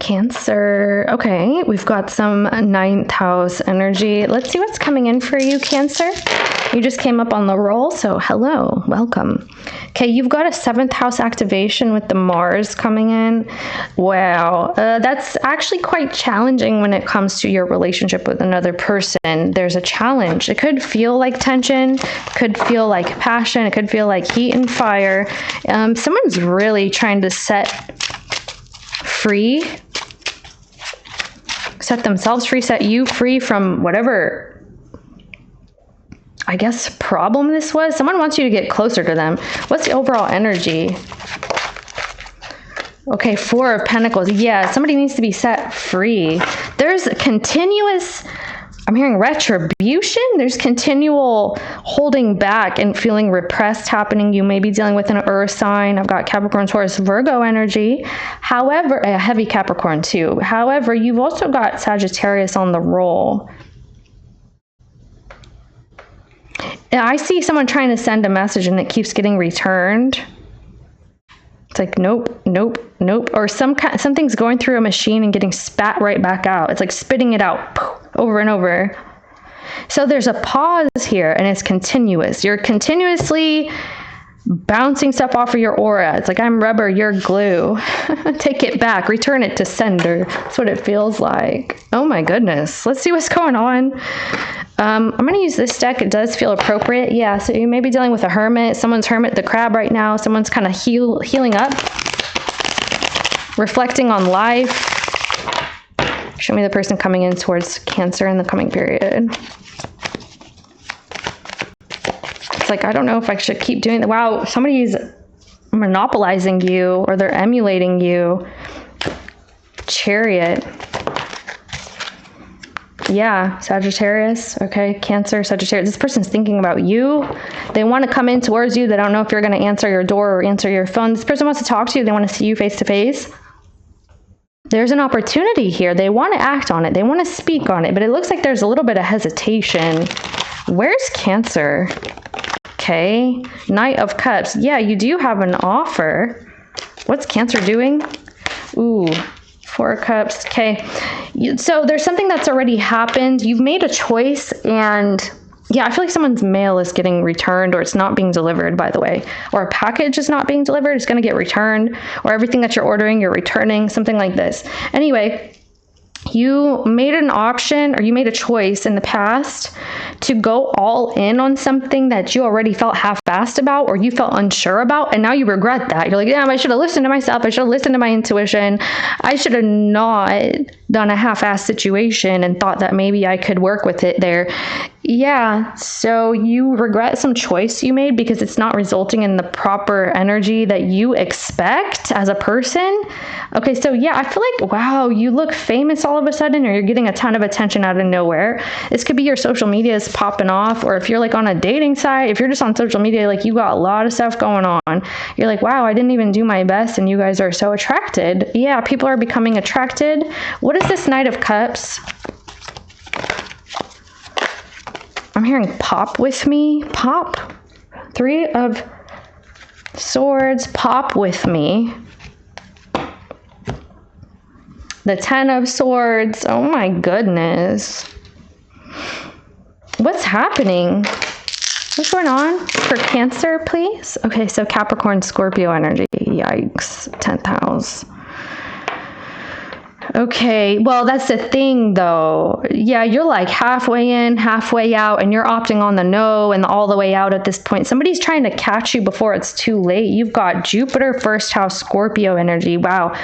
Cancer. Okay, we've got some ninth house energy. Let's see what's coming in for you, Cancer. You just came up on the roll, so hello, welcome. Okay, you've got a seventh house activation with the Mars coming in. Wow, that's actually quite challenging when it comes to your relationship with another person. There's a challenge. It could feel like tension, could feel like passion, it could feel like heat and fire. Someone's really trying to set themselves free, set you free from whatever, I guess, problem this was. Someone wants you to get closer to them. What's the overall energy? Okay, Four of Pentacles. Yeah, somebody needs to be set free. There's a continuous, I'm hearing retribution. There's continual holding back and feeling repressed happening. You may be dealing with an earth sign. I've got Capricorn, Taurus, Virgo energy. However, a heavy Capricorn too. However, you've also got Sagittarius on the roll. I see someone trying to send a message and it keeps getting returned. It's like, nope, nope, nope. Or something's going through a machine and getting spat right back out. It's like spitting it out over and over. So there's a pause here and it's continuous. You're continuously bouncing stuff off of your aura. It's like, I'm rubber, you're glue. Take it back, return it to sender. That's what it feels like. Oh my goodness. Let's see what's going on. I'm going to use this deck. It does feel appropriate. Yeah, so you may be dealing with a hermit. Someone's hermit the crab right now. Someone's kind of healing up, reflecting on life. Show me the person coming in towards Cancer in the coming period. It's like, I don't know if I should keep doing that. Wow, somebody's monopolizing you or they're emulating you. Chariot. Yeah, Sagittarius. Okay, Cancer, Sagittarius. This person's thinking about you. They want to come in towards you. They don't know if you're going to answer your door or answer your phone. This person wants to talk to you. They want to see you face to face. There's an opportunity here. They want to act on it. They want to speak on it, but it looks like there's a little bit of hesitation. Where's Cancer? Okay, Knight of Cups. Yeah, you do have an offer. What's Cancer doing? Ooh, Four of Cups. Okay, so there's something that's already happened. You've made a choice, and yeah, I feel like someone's mail is getting returned, or it's not being delivered, by the way, or a package is not being delivered. It's going to get returned, or everything that you're ordering, you're returning, something like this. Anyway, you made an option, or you made a choice in the past to go all in on something that you already felt half-assed about, or you felt unsure about, and now you regret that. You're like, damn, I should have listened to myself. I should have listened to my intuition. I should have not done a half-assed situation and thought that maybe I could work with it there. Yeah, so you regret some choice you made because it's not resulting in the proper energy that you expect as a person. Okay, so yeah, I feel like, wow, you look famous all of a sudden, or you're getting a ton of attention out of nowhere. This could be your social media is popping off, or if you're like on a dating site, if you're just on social media, like you got a lot of stuff going on. You're like, wow, I didn't even do my best, and you guys are so attracted. Yeah, people are becoming attracted. What is this Knight of Cups? I'm hearing pop with me. Pop. Three of Swords. Pop with me. The Ten of Swords. Oh my goodness. What's happening? What's going on for Cancer, please? Okay, so Capricorn, Scorpio energy. Yikes. 10th house. Okay, well, that's the thing, though. Yeah, you're like halfway in, halfway out, and you're opting on the no and all the way out at this point. Somebody's trying to catch you before it's too late. You've got Jupiter, first house, Scorpio energy. Wow.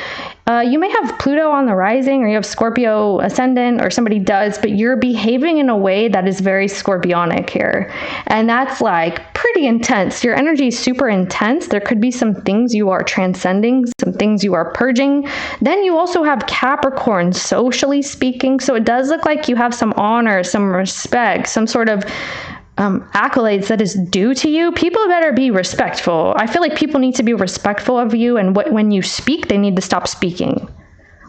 You may have Pluto on the rising, or you have Scorpio ascendant, or somebody does, but you're behaving in a way that is very Scorpionic here. And that's like pretty intense. Your energy is super intense. There could be some things you are transcending, some things you are purging. Then you also have Capricorn, socially speaking. So it does look like you have some honor, some respect, some sort of accolades that is due to you. People better be respectful. I feel like people need to be respectful of you, and when you speak, they need to stop speaking.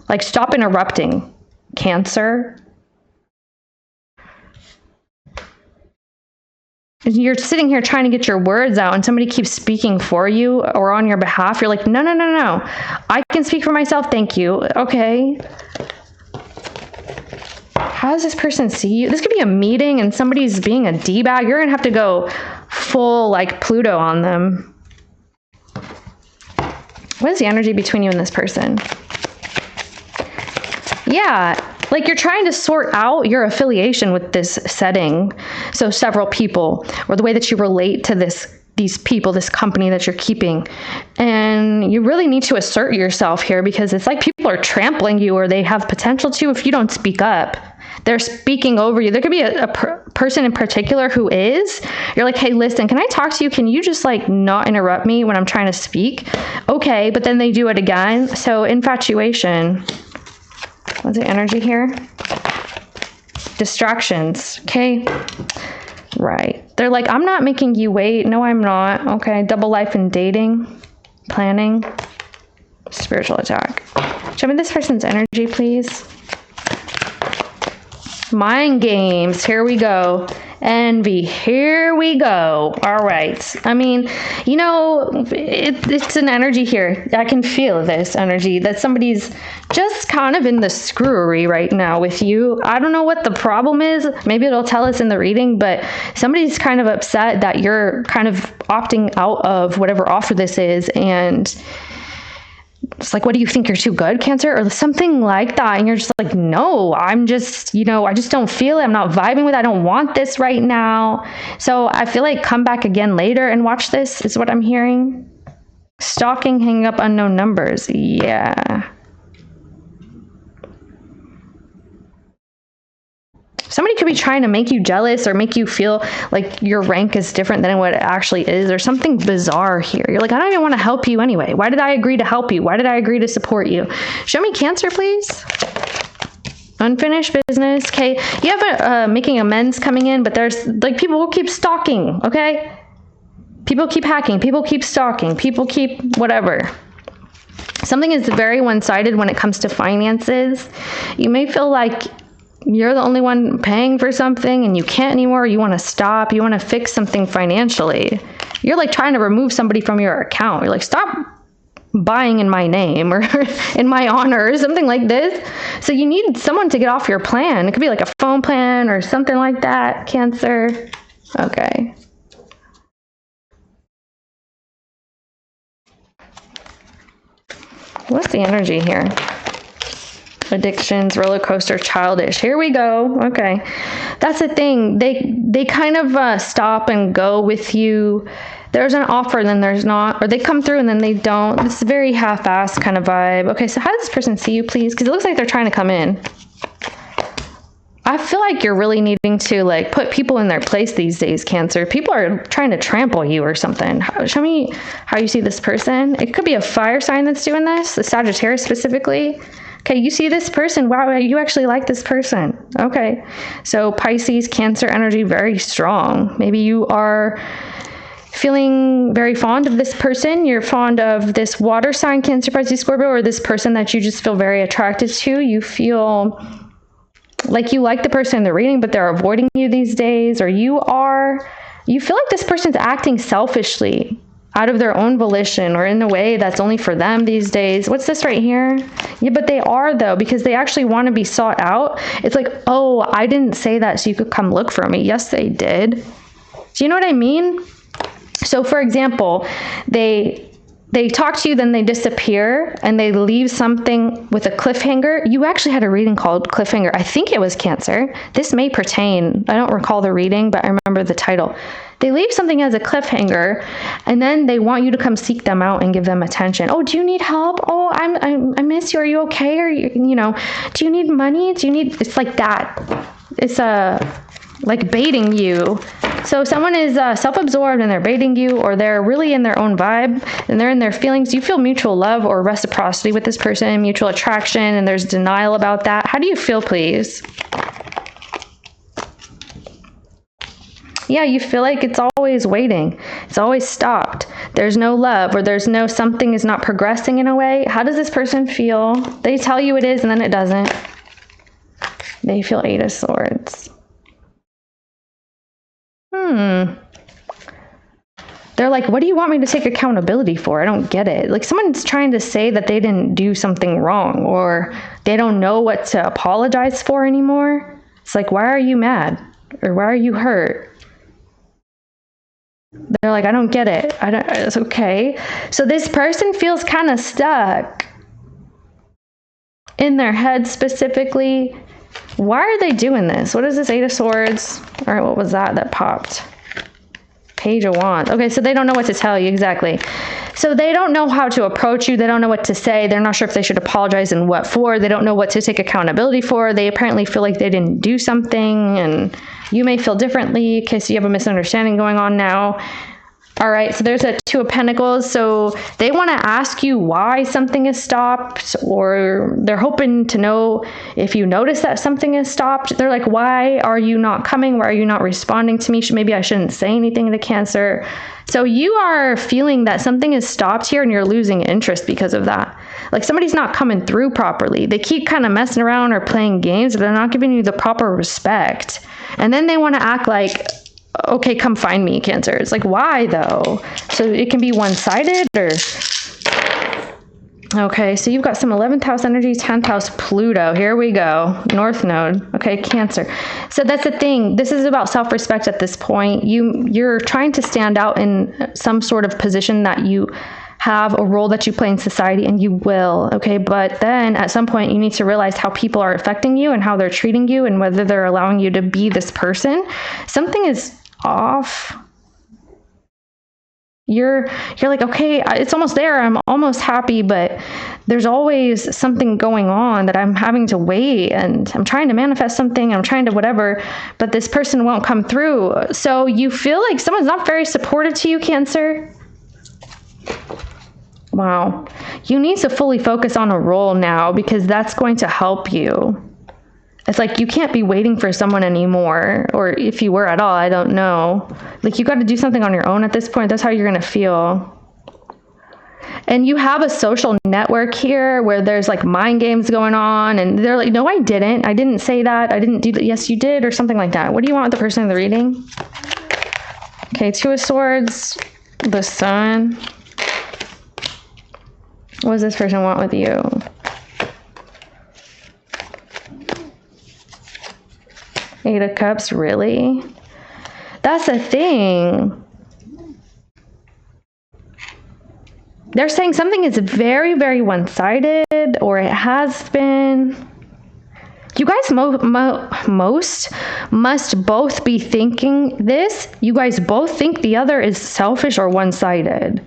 Like, stop interrupting. Cancer. you're sitting here trying to get your words out and somebody keeps speaking for you or on your behalf. You're like, no, no, no, no. I can speak for myself. Thank you. Okay. How does this person see you? This could be a meeting and somebody's being a D-bag. You're going to have to go full like Pluto on them. What is the energy between you and this person? Yeah, like you're trying to sort out your affiliation with this setting. So several people, or the way that you relate to these people, this company that you're keeping. And you really need to assert yourself here because it's like people are trampling you, or they have potential to if you don't speak up. They're speaking over you. There could be a person in particular who is. You're like, hey, listen, can I talk to you? Can you just like not interrupt me when I'm trying to speak? Okay, but then they do it again. So infatuation. What's the energy here? Distractions. Okay. Right. They're like, I'm not making you wait. No, I'm not. Okay. Double life and dating. Planning. Spiritual attack. Show me this person's energy, please. Mind games. Here we go. Envy. Here we go. All right. I mean, you know, it's an energy here. I can feel this energy that somebody's just kind of in the screwery right now with you. I don't know what the problem is. Maybe it'll tell us in the reading, but somebody's kind of upset that you're kind of opting out of whatever offer this is, and it's like, what do you think, you're too good, Cancer? Or something like that. And you're just like, no, I'm just, you know, I just don't feel it. I'm not vibing with it. I don't want this right now. So I feel like come back again later and watch this is what I'm hearing. Stalking, hanging up unknown numbers. Yeah. Somebody could be trying to make you jealous or make you feel like your rank is different than what it actually is, or something bizarre here. You're like, I don't even want to help you anyway. Why did I agree to help you? Why did I agree to support you? Show me Cancer, please. Unfinished business. Okay. You have making amends coming in, but there's like people will keep stalking. Okay. People keep hacking. People keep stalking. People keep whatever. Something is very one-sided when it comes to finances. You may feel like you're the only one paying for something and you can't anymore. You want to stop. You want to fix something financially. You're like trying to remove somebody from your account. You're like, stop buying in my name or in my honor or something like this. So you need someone to get off your plan. It could be like a phone plan or something like that, Cancer. Okay. What's the energy here? Addictions, roller coaster, childish. Here we go. Okay. That's the thing. They kind of stop and go with you. There's an offer, then there's not. Or they come through and then they don't. This is a very half-assed kind of vibe. Okay, so how does this person see you, please? Because it looks like they're trying to come in. I feel like you're really needing to like put people in their place these days, Cancer. People are trying to trample you or something. Show me how you see this person. It could be a fire sign that's doing this, the Sagittarius specifically. Okay, you see this person. Wow, you actually like this person. Okay, so Pisces, Cancer energy, very strong. Maybe you are feeling very fond of this person. You're fond of this water sign, Cancer, Pisces, Scorpio, or this person that you just feel very attracted to. You feel like you like the person in the reading, but they're avoiding you these days, or you feel like this person's acting selfishly out of their own volition or in a way that's only for them these days. What's this right here? Yeah, but they are though, because they actually want to be sought out. It's like, oh, I didn't say that so you could come look for me. Yes, they did. Do you know what I mean? So for example, they talk to you, then they disappear, and they leave something with a cliffhanger. You actually had a reading called Cliffhanger. I think it was Cancer. This may pertain. I don't recall the reading, but I remember the title. They leave something as a cliffhanger, and then they want you to come seek them out and give them attention. Oh, do you need help? Oh, I miss you. Are you okay? Or you know, do you need money? Do you need? It's like that. It's like baiting you. So someone is self-absorbed and they're baiting you, or they're really in their own vibe and they're in their feelings. You feel mutual love or reciprocity with this person, mutual attraction, and there's denial about that. How do you feel, please? Yeah, you feel like it's always waiting. It's always stopped. There's no love, or there's no, something is not progressing in a way. How does this person feel? They tell you it is and then it doesn't. They feel 8 of Swords. They're like, what do you want me to take accountability for? I don't get it. Like someone's trying to say that they didn't do something wrong or they don't know what to apologize for anymore. It's like, why are you mad? Or why are you hurt? They're like, I don't get it. It's okay. So this person feels kind of stuck in their head specifically. Why are they doing this? What is this? 8 of Swords? All right, what was that popped? Page of Wands. Okay, so they don't know what to tell you. Exactly. So they don't know how to approach you. They don't know what to say. They're not sure if they should apologize and what for. They don't know what to take accountability for. They apparently feel like they didn't do something, and you may feel differently. Okay, so you have a misunderstanding going on now. All right, so there's a 2 of Pentacles. So they want to ask you why something is stopped, or they're hoping to know if you notice that something is stopped. They're like, why are you not coming? Why are you not responding to me? Maybe I shouldn't say anything to Cancer. So you are feeling that something is stopped here and you're losing interest because of that. Like somebody's not coming through properly. They keep kind of messing around or playing games, but they're not giving you the proper respect. And then they want to act like, okay, come find me, Cancer. It's like, why though? So it can be one-sided or... Okay, so you've got some 11th house energy, 10th house Pluto. Here we go. North node. Okay, Cancer. So that's the thing. This is about self-respect at this point. You're trying to stand out in some sort of position that you have, a role that you play in society, and you will, okay? But then at some point you need to realize how people are affecting you and how they're treating you and whether they're allowing you to be this person. Something is off. You're like, okay, it's almost there. I'm almost happy, but there's always something going on that I'm having to wait, and I'm trying to manifest something. I'm trying to whatever, but this person won't come through. So you feel like someone's not very supportive to you, Cancer. Wow. You need to fully focus on a role now because that's going to help you. It's like you can't be waiting for someone anymore, or if you were at all, I don't know. Like you got to do something on your own at this point. That's how you're going to feel. And you have a social network here where there's like mind games going on, and they're like, no, I didn't say that. I didn't do that. Yes, you did, or something like that. What do you want with the person in the reading? Okay, 2 of Swords, the Sun. What does this person want with you? Eight of Cups, really? That's the thing. They're saying something is very, very one-sided, or it has been. You guys most must both be thinking this. You guys both think the other is selfish or one-sided.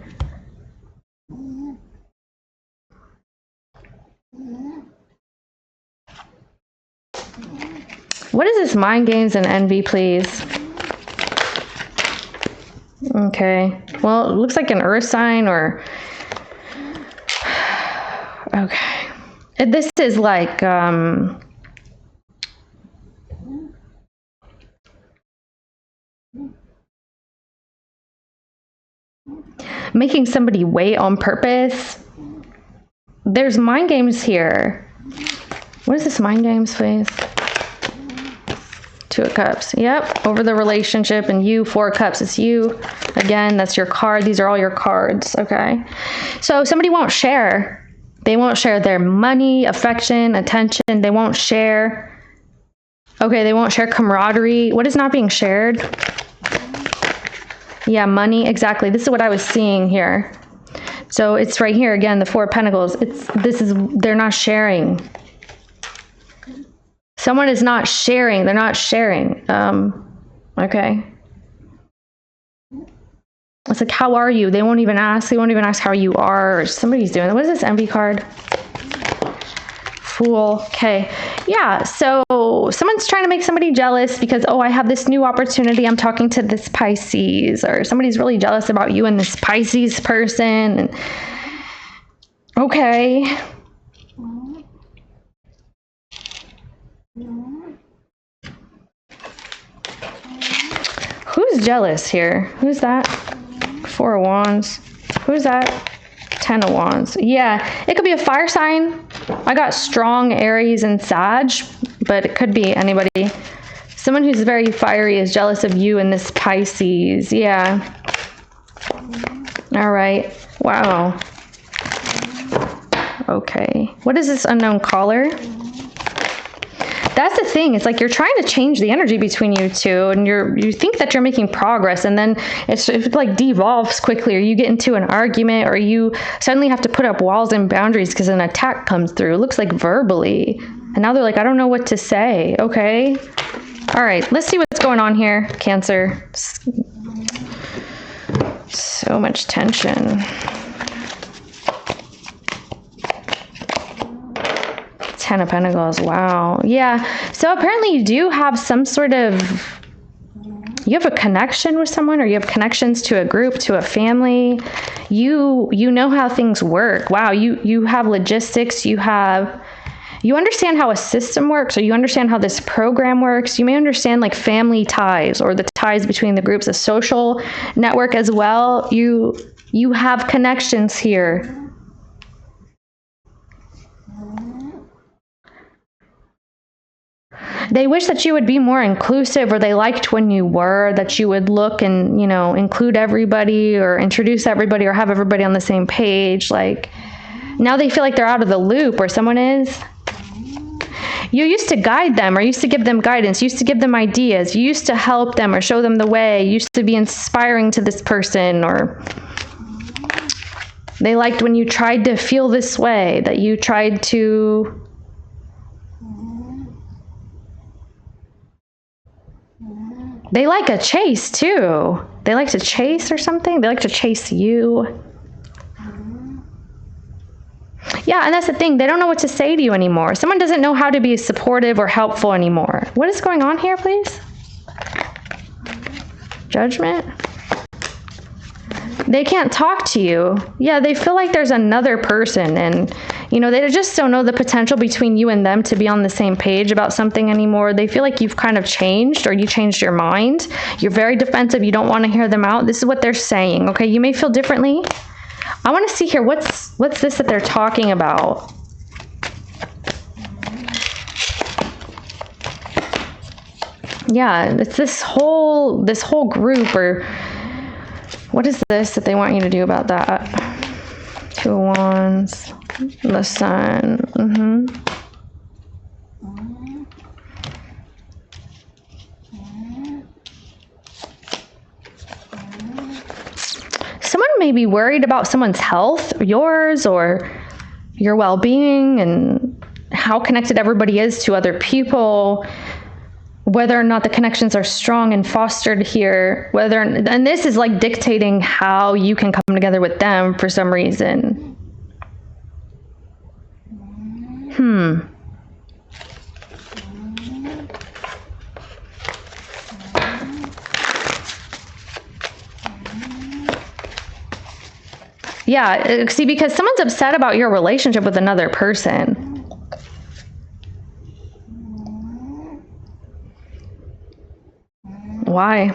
What is this mind games and envy, please? Okay. Well, it looks like an earth sign or... Okay. This is like... making somebody wait on purpose. There's mind games here. What is this mind games, please? 2 of Cups. Yep, over the relationship and you. 4 of Cups, it's you. Again, that's your card. These are all your cards, okay? So somebody won't share. They won't share their money, affection, attention. They won't share. Okay, they won't share camaraderie. What is not being shared? Yeah, money, exactly. This is what I was seeing here. So it's right here again, the 4 of Pentacles. They're not sharing. Someone is not sharing. They're not sharing. Okay. It's like, how are you? They won't even ask. They won't even ask how you are. Or somebody's doing it. What is this envy card? Fool. Okay. Yeah. So someone's trying to make somebody jealous because, oh, I have this new opportunity. I'm talking to this Pisces, or somebody's really jealous about you and this Pisces person. And, okay. Who's jealous here? Who's that? 4 of Wands. Who's that? 10 of Wands. Yeah, it could be a fire sign. I got strong Aries and Sag, but it could be anybody. Someone who's very fiery is jealous of you and this Pisces. Yeah. All right. Wow. Okay. What is this unknown caller? That's the thing. It's like you're trying to change the energy between you two, and you think that you're making progress, and then it like devolves quickly, or you get into an argument, or you suddenly have to put up walls and boundaries because an attack comes through. It looks like verbally. And now they're like, I don't know what to say. Okay. All right. Let's see what's going on here, Cancer. So much tension. Ten of Pentacles. Wow. Yeah. So apparently you do have some sort of, you have a connection with someone, or you have connections to a group, to a family. You know how things work. Wow. You have logistics. You understand how a system works, or you understand how this program works. You may understand like family ties, or the ties between the groups, a social network as well. You have connections here. They wish that you would be more inclusive, or they liked when you were, that you would look and, include everybody, or introduce everybody, or have everybody on the same page. Like, now they feel like they're out of the loop, or someone is. You used to guide them, or used to give them guidance. You used to give them ideas. You used to help them or show them the way. You used to be inspiring to this person, or they liked when you tried to feel this way, that you tried to... They like a chase too. They like to chase or something. They like to chase you. Yeah, and that's the thing. They don't know what to say to you anymore. Someone doesn't know how to be supportive or helpful anymore. What is going on here, please? Judgment. They can't talk to you. Yeah, they feel like there's another person, and they just don't know the potential between you and them to be on the same page about something anymore. They feel like you've kind of changed, or you changed your mind. You're very defensive. You don't want to hear them out. This is what they're saying. Okay, you may feel differently. I want to see here, what's this that they're talking about? Yeah, it's this whole group, or what is this that they want you to do about that? Two of Wands, the Sun. Someone may be worried about someone's health, yours, or your well-being, and how connected everybody is to other people, whether or not the connections are strong and fostered here, and this is like dictating how you can come together with them for some reason. Yeah, see, because someone's upset about your relationship with another person. Why?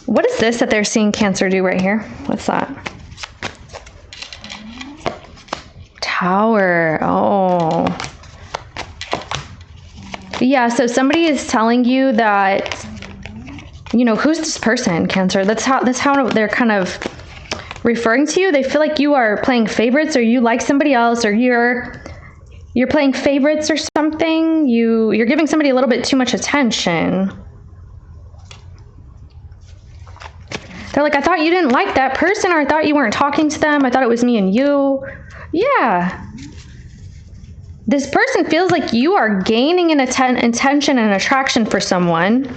What is this that they're seeing Cancer do right here? What's that? Tower. Oh. Yeah, so somebody is telling you that, who's this person, Cancer? That's how they're kind of referring to you. They feel like you are playing favorites, or you like somebody else, or you're playing favorites or something. You're giving somebody a little bit too much attention. They're like, I thought you didn't like that person, or I thought you weren't talking to them. I thought it was me and you. Yeah. This person feels like you are gaining an attention and attraction for someone.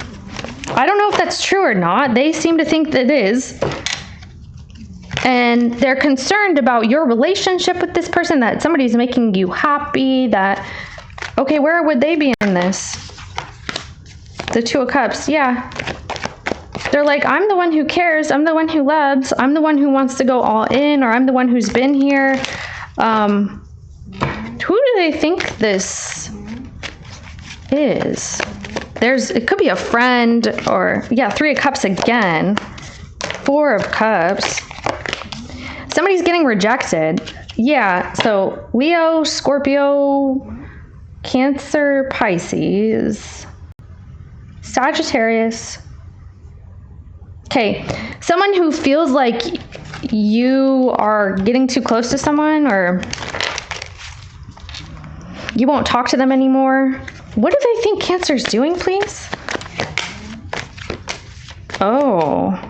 I don't know if that's true or not. They seem to think that it is. And they're concerned about your relationship with this person, that somebody's making you happy, that, okay, where would they be in this? The Two of Cups, yeah. They're like, I'm the one who cares, I'm the one who loves, I'm the one who wants to go all in, or I'm the one who's been here. Who do they think this is? It could be a friend, or, yeah, Three of Cups again. Four of Cups. Somebody's getting rejected. Yeah, so Leo, Scorpio, Cancer, Pisces, Sagittarius. Okay, someone who feels like you are getting too close to someone, or you won't talk to them anymore. What do they think Cancer's doing, please? Oh.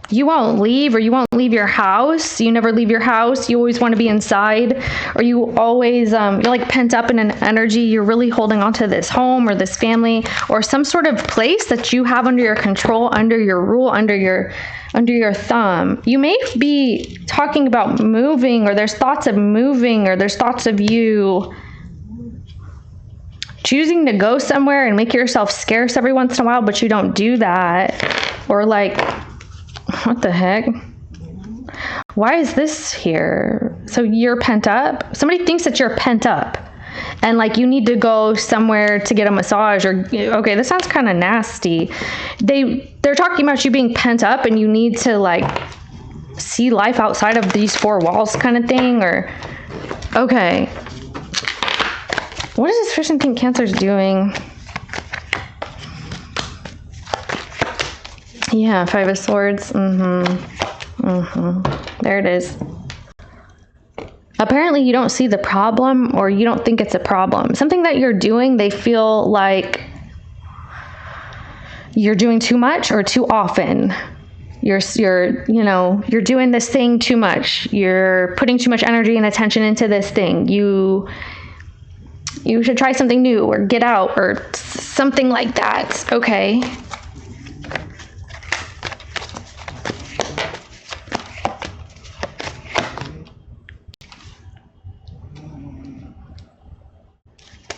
You won't leave, or you won't leave your house. You never leave your house. You always want to be inside, or you always, you're like pent up in an energy. You're really holding on to this home or this family or some sort of place that you have under your control, under your rule, under your thumb. You may be talking about moving, or there's thoughts of moving, or there's thoughts of you choosing to go somewhere and make yourself scarce every once in a while, but you don't do that. Or like, what the heck? Why is this here? So you're pent up? Somebody thinks that you're pent up and like you need to go somewhere to get a massage, or okay, this sounds kind of nasty. They're talking about you being pent up and you need to like see life outside of these four walls kind of thing, or okay. What does this person think Cancer's doing? Yeah, Five of Swords. There it is. Apparently you don't see the problem, or you don't think it's a problem. Something that you're doing, they feel like you're doing too much or too often. You're doing this thing too much. You're putting too much energy and attention into this thing. You should try something new, or get out, or something like that. Okay.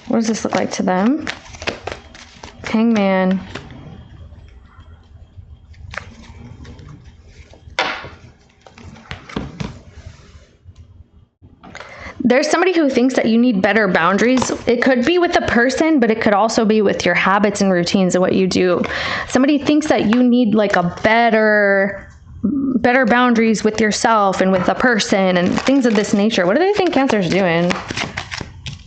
What does this look like to them? Hangman. There's somebody who thinks that you need better boundaries. It could be with a person, but it could also be with your habits and routines and what you do. Somebody thinks that you need like a better boundaries with yourself and with a person and things of this nature. What do they think Cancer's doing?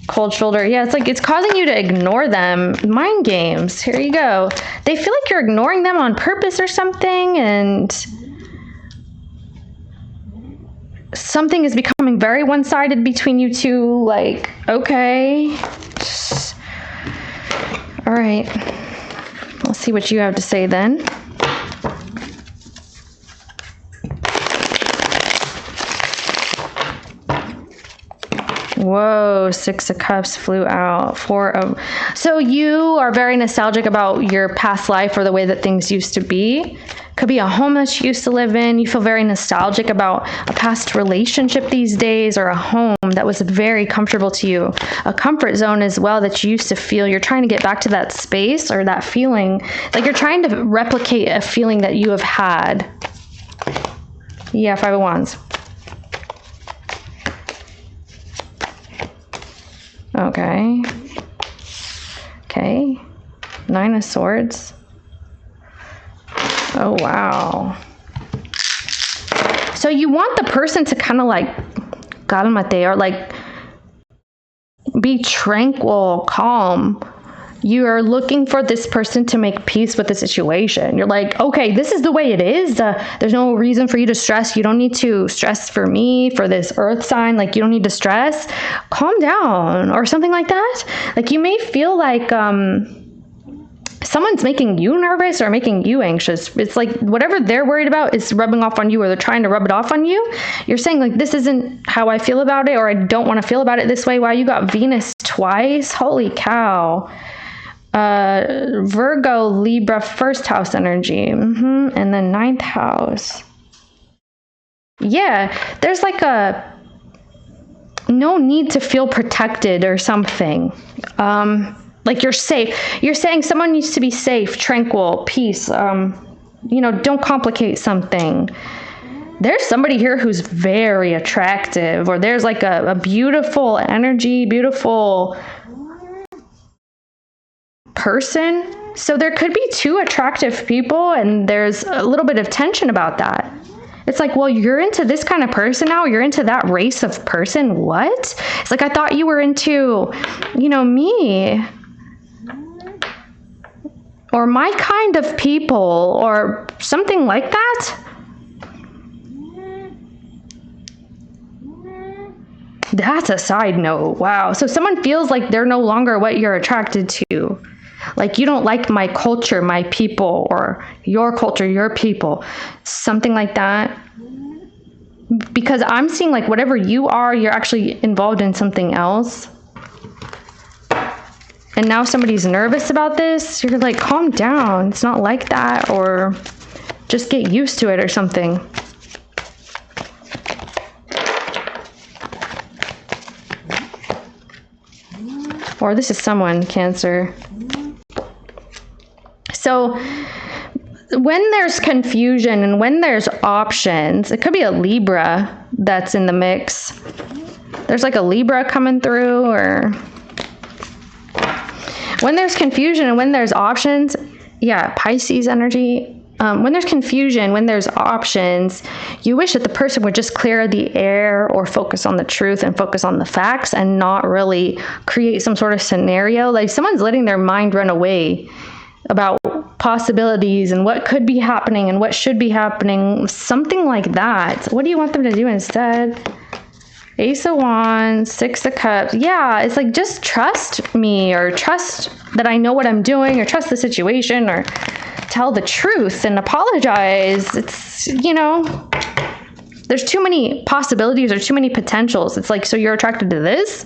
Cold shoulder. Yeah, it's like it's causing you to ignore them. Mind games. Here you go. They feel like you're ignoring them on purpose or something, and something is becoming very one-sided between you two. Like, okay. All right. Let's see what you have to say then. Whoa, Six of Cups flew out. So you are very nostalgic about your past life or the way that things used to be. Could be a home that you used to live in. You feel very nostalgic about a past relationship these days, or a home that was very comfortable to you. A comfort zone as well that you used to feel. You're trying to get back to that space or that feeling. Like you're trying to replicate a feeling that you have had. Yeah, Five of Wands. Okay. Okay. Nine of Swords. Oh, wow. So you want the person to kind of like, calmate, or like be tranquil, calm. You are looking for this person to make peace with the situation. You're like, okay, this is the way it is. There's no reason for you to stress. You don't need to stress for me, for this earth sign. Like, you don't need to stress. Calm down, or something like that. Like, you may feel like someone's making you nervous or making you anxious. It's like whatever they're worried about is rubbing off on you, or they're trying to rub it off on you. You're saying like, this isn't how I feel about it, or I don't want to feel about it this way. Wow, you got Venus twice. Holy cow. Virgo, Libra, first house energy, and then ninth house. Yeah, there's like a no need to feel protected or something. Like you're safe. You're saying someone needs to be safe, tranquil, peace. Don't complicate something. There's somebody here who's very attractive, or there's like a beautiful energy, beautiful person. So there could be two attractive people, and there's a little bit of tension about that. It's like, well, you're into this kind of person now. You're into that race of person. What? It's like, I thought you were into, me. Or my kind of people, or something like that. That's a side note. Wow. So someone feels like they're no longer what you're attracted to. Like, you don't like my culture, my people, or your culture, your people. Something like that. Because I'm seeing like whatever you are, you're actually involved in something else. And now somebody's nervous about this. You're like, calm down. It's not like that. Or just get used to it or something. Or this is someone, Cancer. So when there's confusion and when there's options, it could be a Libra that's in the mix. There's like a Libra coming through, or when there's confusion and when there's options, yeah, Pisces energy. When there's confusion, when there's options, you wish that the person would just clear the air or focus on the truth and focus on the facts and not really create some sort of scenario. Like someone's letting their mind run away about possibilities and what could be happening and what should be happening, something like that. What do you want them to do instead? Ace of Wands, Six of Cups. Yeah, it's like, just trust me, or trust that I know what I'm doing, or trust the situation, or tell the truth and apologize. It's, there's too many possibilities or too many potentials. It's like, so you're attracted to this,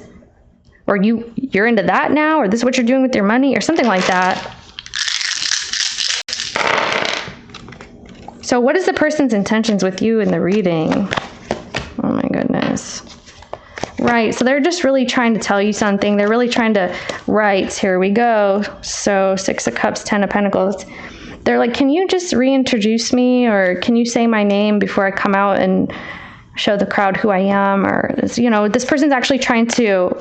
or you're into that now, or this is what you're doing with your money, or something like that. So what is the person's intentions with you in the reading? Oh my goodness. Right, so they're just really trying to tell you something. They're really trying to, right, here we go. So Six of Cups, Ten of Pentacles. They're like, can you just reintroduce me, or can you say my name before I come out and show the crowd who I am? Or, this person's actually trying to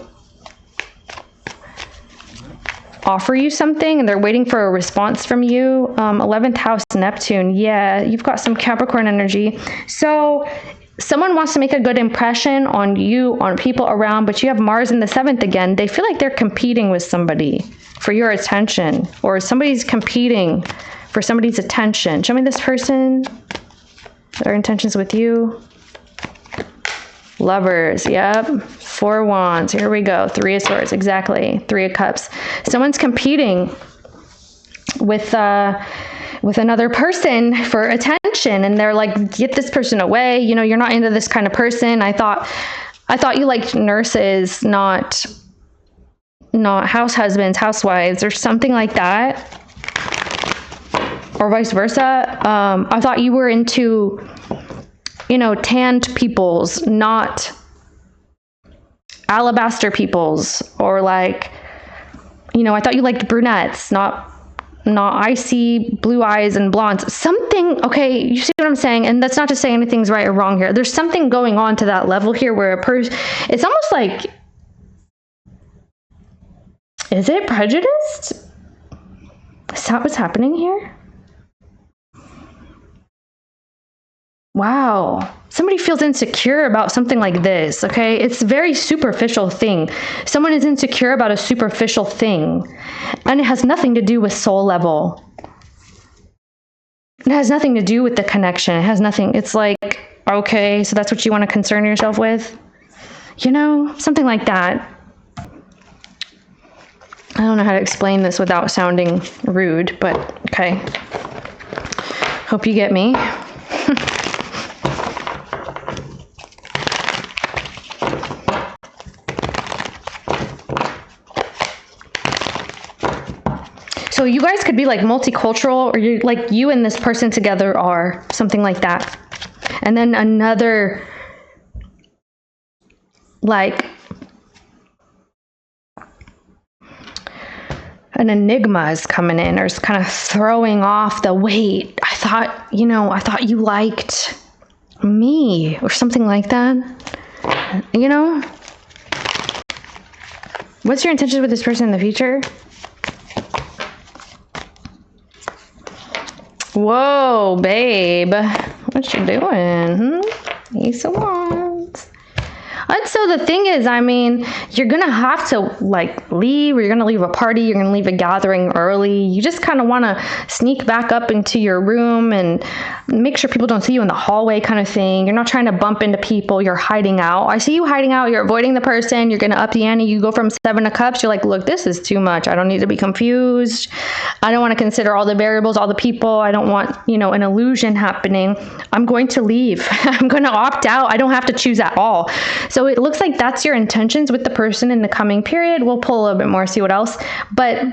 offer you something, and they're waiting for a response from you. 11th house, Neptune. Yeah, you've got some Capricorn energy. So someone wants to make a good impression on you, on people around, but you have Mars in the 7th again. They feel like they're competing with somebody for your attention, or somebody's competing for somebody's attention. Show me this person, their intentions with you. Lovers, yep. Four of Wands, here we go. Three of Swords, exactly. Three of Cups. Someone's competing with another person for attention, and they're like, get this person away. You're not into this kind of person. I thought you liked nurses, not house husbands, housewives, or something like that. Or vice versa. I thought you were into, tanned peoples, not alabaster peoples, or like, I thought you liked brunettes, not icy blue eyes and blondes. Something, okay, you see what I'm saying? And that's not to say anything's right or wrong here. There's something going on to that level here where it's almost like, is it prejudiced? Is that what's happening here? Wow. Somebody feels insecure about something like this, okay? It's a very superficial thing. Someone is insecure about a superficial thing, and it has nothing to do with soul level. It has nothing to do with the connection. It has nothing. It's like, okay, so that's what you want to concern yourself with? Something like that. I don't know how to explain this without sounding rude, but okay. Hope you get me. So you guys could be like multicultural, or you and this person together are something like that. And then another, like, an enigma is coming in, or is kind of throwing off the wait. I thought you liked me, or something like that. What's your intention with this person in the future? Whoa, babe. What you doing? Ace of Wands. And so the thing is, I mean, you're going to have to like leave, or you're going to leave a party, you're going to leave a gathering early. You just kind of want to sneak back up into your room and make sure people don't see you in the hallway kind of thing. You're not trying to bump into people. You're hiding out. I see you hiding out. You're avoiding the person. You're going to up the ante. You go from 7 of Cups. You're like, look, this is too much. I don't need to be confused. I don't want to consider all the variables, all the people. I don't want, you know, an illusion happening. I'm going to leave. I'm going to opt out. I don't have to choose at all. So it looks like that's your intentions with the person in the coming period. We'll pull a little bit more, see what else. But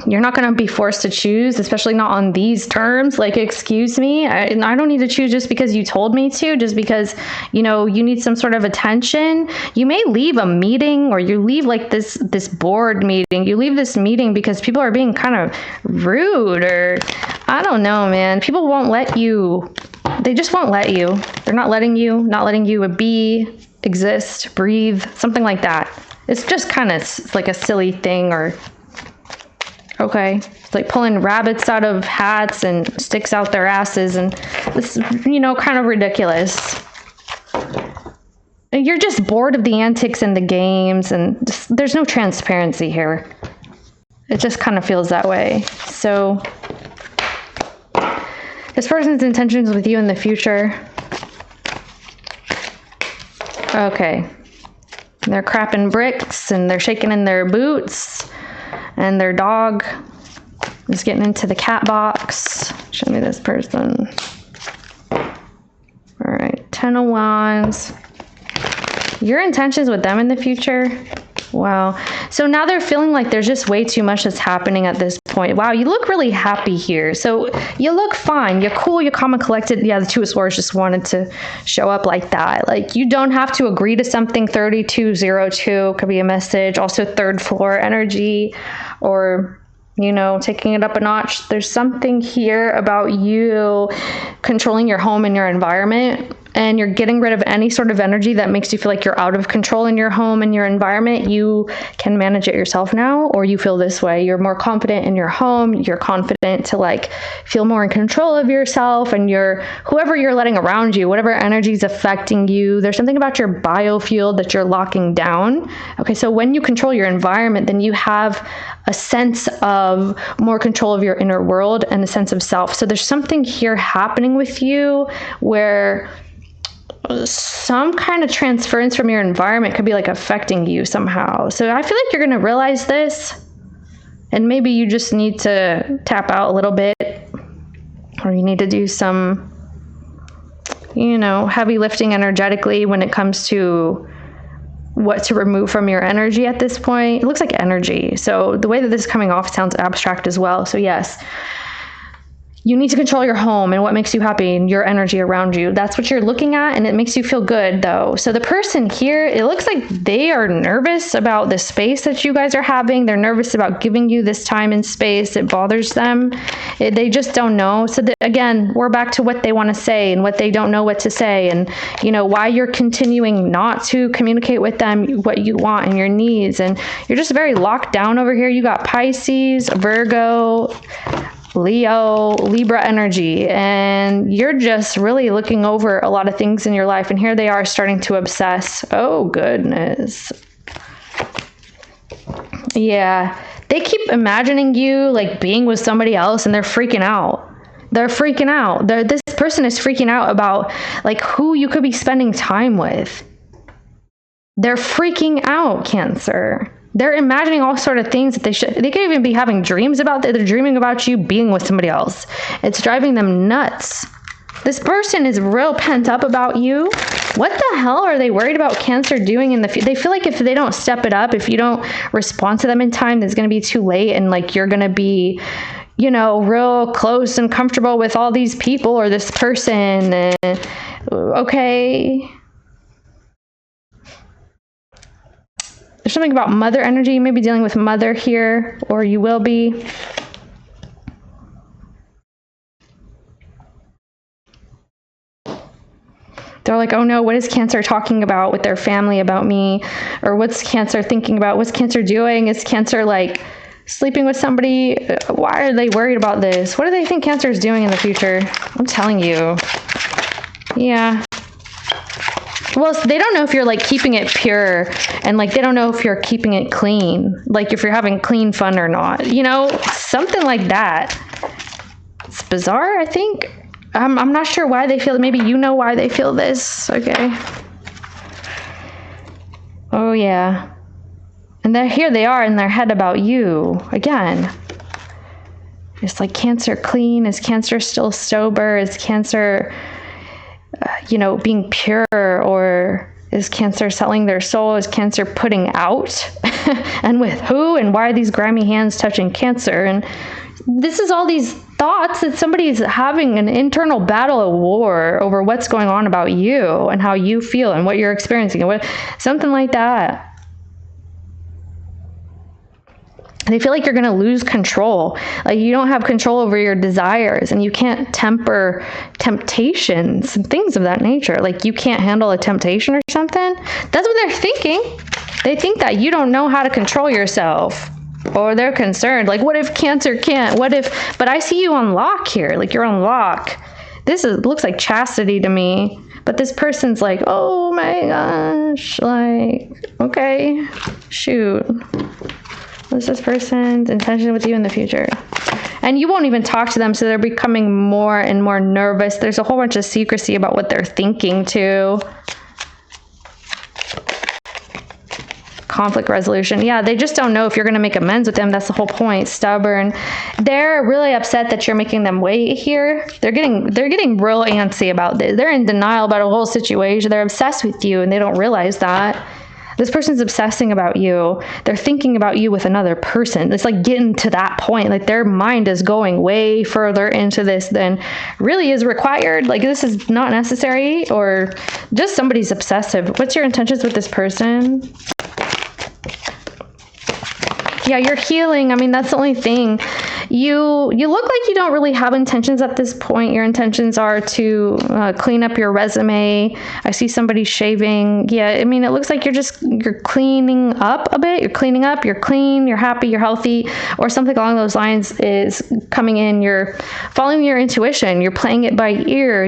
you're not going to be forced to choose, especially not on these terms. Like, excuse me, I don't need to choose just because you told me to, just because, you know, you need some sort of attention. You may leave a meeting, or you leave like this board meeting. You leave this meeting because people are being kind of rude, or I don't know, man. People won't let you. They just won't let you. They're not letting you be, exist, breathe, something like that. It's just kind of like a silly thing, or okay, it's like pulling rabbits out of hats and sticks out their asses, and this, you know, kind of ridiculous. You're just bored of the antics and the games, and just, there's no transparency here. It just kind of feels that way. So this person's intentions with you in the future. Okay. They're crapping bricks, and they're shaking in their boots, and their dog is getting into the cat box. Show me this person. All right, 10 of Wands. Your intentions with them in the future. Wow. So now they're feeling like there's just way too much that's happening at this point. Wow, you look really happy here. So you look fine. You're cool. You're calm and collected. Yeah, the Two of Swords just wanted to show up like that. Like, you don't have to agree to something. 3202 could be a message. Also, third floor energy, or, you know, taking it up a notch. There's something here about you controlling your home and your environment, and you're getting rid of any sort of energy that makes you feel like you're out of control in your home and your environment. You can manage it yourself now, or you feel this way. You're more confident in your home. You're confident to like feel more in control of yourself, and whoever you're letting around you, whatever energy is affecting you. There's something about your biofield that you're locking down. Okay, so when you control your environment, then you have a sense of more control of your inner world and a sense of self. So there's something here happening with you where some kind of transference from your environment could be like affecting you somehow. So I feel like you're going to realize this, and maybe you just need to tap out a little bit, or you need to do some, you know, heavy lifting energetically when it comes to what to remove from your energy at this point. It looks like energy. So the way that this is coming off sounds abstract as well. So yes, you need to control your home and what makes you happy and your energy around you. That's what you're looking at, and it makes you feel good, though. So the person here, it looks like they are nervous about the space that you guys are having. They're nervous about giving you this time and space. It bothers them. They just don't know. So again, we're back to what they want to say and what they don't know what to say, and, you know, why you're continuing not to communicate with them what you want and your needs. And you're just very locked down over here. You got Pisces, Virgo, Leo, Libra energy, and you're just really looking over a lot of things in your life, and here they are starting to obsess. Oh goodness. Yeah, they keep imagining you like being with somebody else, and they're freaking out. They're freaking out. This person is freaking out about like who you could be spending time with. They're freaking out, Cancer. They're imagining all sort of things that they could even be having dreams about. They're dreaming about you being with somebody else. It's driving them nuts. This person is real pent up about you. What the hell are they worried about Cancer doing in the future? They feel like if they don't step it up, if you don't respond to them in time, it's going to be too late, and like you're going to be, you know, real close and comfortable with all these people or this person. And, okay. There's something about mother energy. You may be dealing with mother here, or you will be. They're like, oh no, what is Cancer talking about with their family about me? Or what's Cancer thinking about? What's Cancer doing? Is Cancer like Sleeping with somebody. Why are they worried about this? What do they think Cancer is doing in the future? I'm telling you. Yeah. Well, they don't know if you're like keeping it pure, and like they don't know if you're keeping it clean, like if you're having clean fun or not, you know, something like that. It's bizarre, I think. I'm not sure why they feel it. Maybe you know why they feel this. Okay. Oh yeah. And then here they are in their head about you again. It's like, Cancer clean? Is Cancer still sober? Is Cancer, you know, being pure? Or is Cancer selling their soul? Is Cancer putting out? And with who? And why are these grimy hands touching Cancer? And this is all these thoughts that somebody's having an internal battle, a war over what's going on about you and how you feel and what you're experiencing, and something like that. They feel like you're going to lose control. Like you don't have control over your desires, and you can't temper temptations and things of that nature. Like you can't handle a temptation or something. That's what they're thinking. They think that you don't know how to control yourself, or they're concerned. Like, what if Cancer can't? What if, but I see you on lock here. Like you're on lock. Looks like chastity to me. But this person's like, oh my gosh. Like, okay, shoot. What's this person's intention with you in the future? And you won't even talk to them, so they're becoming more and more nervous. There's a whole bunch of secrecy about what they're thinking too. Conflict resolution. Yeah, they just don't know if you're going to make amends with them. That's the whole point. Stubborn. They're really upset that you're making them wait here. They're getting real antsy about this. They're in denial about a whole situation. They're obsessed with you, and they don't realize that. This person's obsessing about you. They're thinking about you with another person. It's like getting to that point. Like their mind is going way further into this than really is required. Like this is not necessary, or just somebody's obsessive. What's your intentions with this person? Yeah, you're healing. I mean, that's the only thing. You look like you don't really have intentions at this point. Your intentions are to clean up your resume. I see somebody shaving. Yeah, I mean, it looks like you're cleaning up a bit. You're cleaning up. You're clean. You're happy. You're healthy, or something along those lines is coming in. You're following your intuition. You're playing it by ear.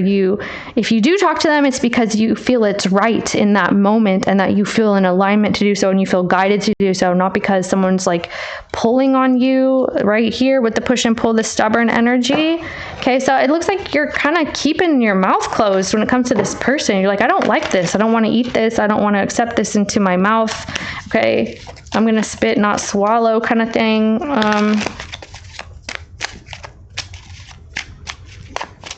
If you do talk to them, it's because you feel it's right in that moment, and that you feel in alignment to do so, and you feel guided to do so, not because someone's like pulling on you right here with the push and pull, the stubborn energy. Okay, so it looks like you're kind of keeping your mouth closed when it comes to this person. You're like, I don't like this. I don't want to eat this. I don't want to accept this into my mouth. Okay, I'm going to spit, not swallow kind of thing.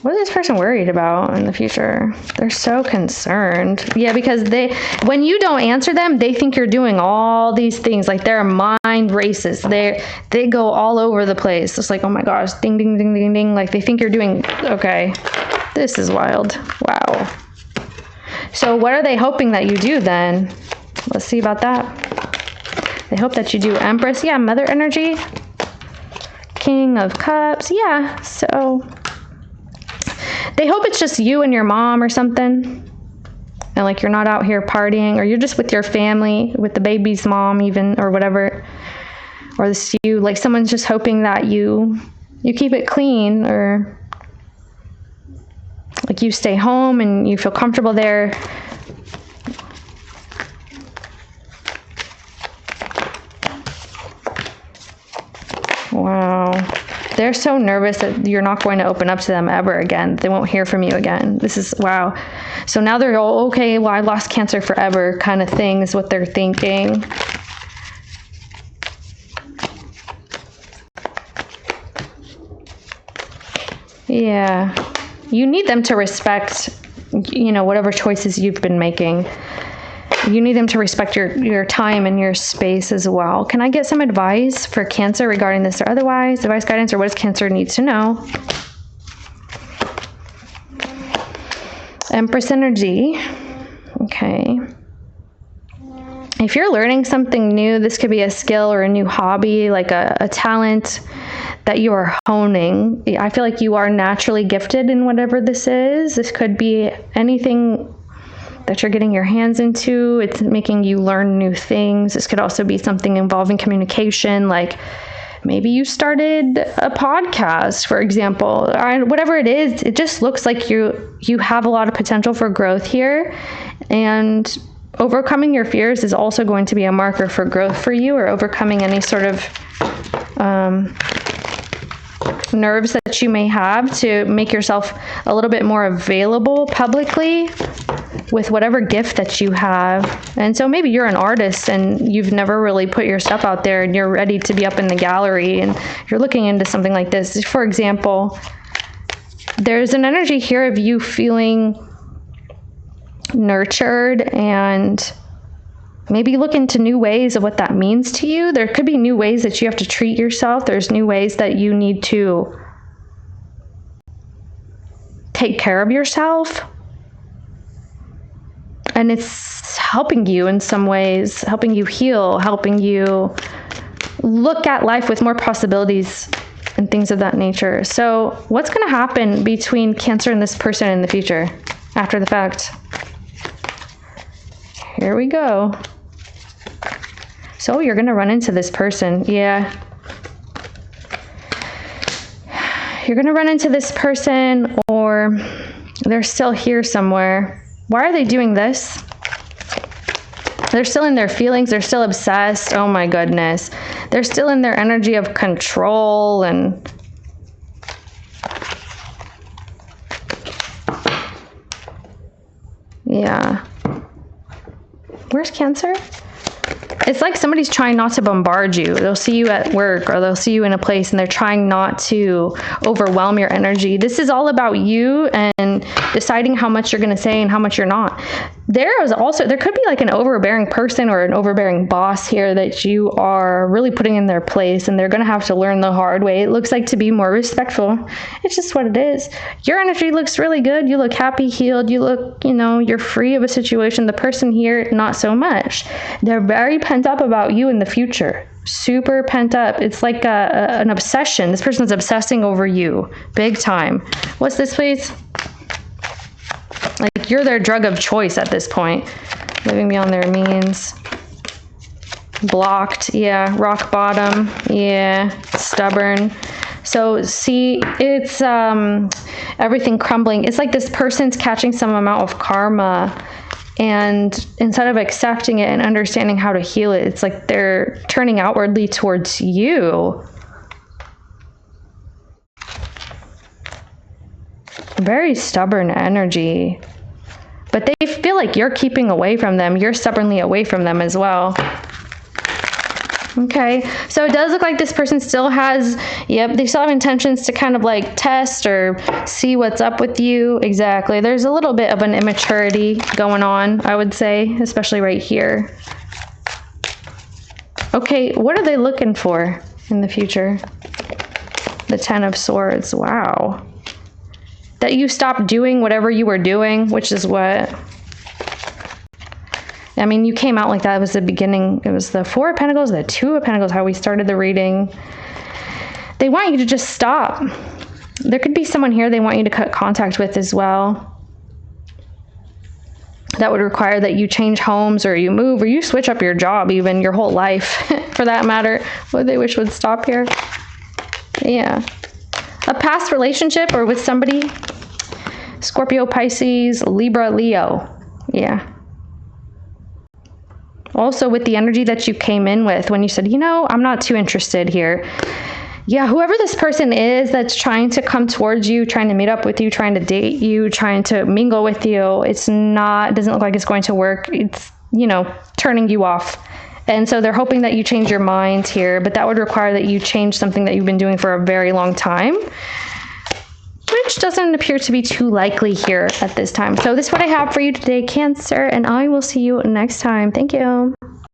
What is this person worried about in the future? They're so concerned. Yeah, because when you don't answer them, they think you're doing all these things. Like their mind races. They go all over the place. It's like, oh my gosh, ding, ding, ding, ding, ding. Like they think you're doing, okay, this is wild. Wow. So what are they hoping that you do then? Let's see about that. They hope that you do Empress. Yeah, Mother energy. King of Cups. Yeah, so they hope it's just you and your mom or something, and like you're not out here partying, or you're just with your family, with the baby's mom even, or whatever, or this you, like someone's just hoping that you keep it clean, or like you stay home and you feel comfortable there. Wow. They're so nervous that you're not going to open up to them ever again. They won't hear from you again. This is, wow. So now they're all, okay, well, I lost Cancer forever kind of thing is what they're thinking. Yeah. You need them to respect, whatever choices you've been making. You need them to respect your time and your space as well. Can I get some advice for Cancer regarding this or otherwise? Advice, guidance, or what does Cancer need to know? Empress energy. Okay. If you're learning something new, this could be a skill or a new hobby, like a talent that you are honing. I feel like you are naturally gifted in whatever this is. This could be anything that you're getting your hands into. It's making you learn new things. This could also be something involving communication, like Maybe you started a podcast, for example, or whatever it is. It just looks like you have a lot of potential for growth here, and overcoming your fears is also going to be a marker for growth for you, or overcoming any sort of nerves that you may have to make yourself a little bit more available publicly with whatever gift that you have. And so maybe you're an artist and you've never really put your stuff out there, and you're ready to be up in the gallery, and you're looking into something like this. For example, there's an energy here of you feeling nurtured, and maybe look into new ways of what that means to you. There could be new ways that you have to treat yourself. There's new ways that you need to take care of yourself. And it's helping you in some ways, helping you heal, helping you look at life with more possibilities and things of that nature. So what's going to happen between Cancer and this person in the future after the fact? Here we go. So you're going to run into this person. Yeah. You're going to run into this person, or they're still here somewhere. Why are they doing this? They're still in their feelings. They're still obsessed. Oh my goodness. They're still in their energy of control and yeah. Where's Cancer? It's like somebody's trying not to bombard you. They'll see you at work, or they'll see you in a place, and they're trying not to overwhelm your energy. This is all about you and deciding how much you're going to say and how much you're not. There could be like an overbearing person or an overbearing boss here that you are really putting in their place, and they're going to have to learn the hard way. It looks like to be more respectful. It's just what it is. Your energy looks really good. You look happy, healed. You look, you're free of a situation. The person here, not so much. They're very pent up about you in the future. Super pent up. It's like an obsession. This person's obsessing over you big time. What's this, please? Like you're their drug of choice at this point. Living beyond their means. Blocked. Yeah. Rock bottom. Yeah. Stubborn. So see, it's everything crumbling. It's like this person's catching some amount of karma, and instead of accepting it and understanding how to heal it, it's like they're turning outwardly towards you. Very stubborn energy. But they feel like you're keeping away from them. You're stubbornly away from them as well. Okay, so it does look like this person still has, they still have intentions to kind of like test or see what's up with you. Exactly. There's a little bit of an immaturity going on, I would say, especially right here. Okay, what are they looking for in the future? The Ten of Swords. Wow. That you stopped doing whatever you were doing, which is what... I mean, you came out like that. It was the beginning. It was the Four of Pentacles, the Two of Pentacles, how we started the reading. They want you to just stop. There could be someone here they want you to cut contact with as well. That would require that you change homes, or you move, or you switch up your job, even your whole life, for that matter. What they wish would stop here. Yeah. A past relationship, or with somebody. Scorpio, Pisces, Libra, Leo. Yeah. Also with the energy that you came in with when you said, I'm not too interested here. Yeah, whoever this person is that's trying to come towards you, trying to meet up with you, trying to date you, trying to mingle with you, it doesn't look like it's going to work. It's, turning you off. And so they're hoping that you change your mind here, but that would require that you change something that you've been doing for a very long time, which doesn't appear to be too likely here at this time. So this is what I have for you today, Cancer, and I will see you next time. Thank you.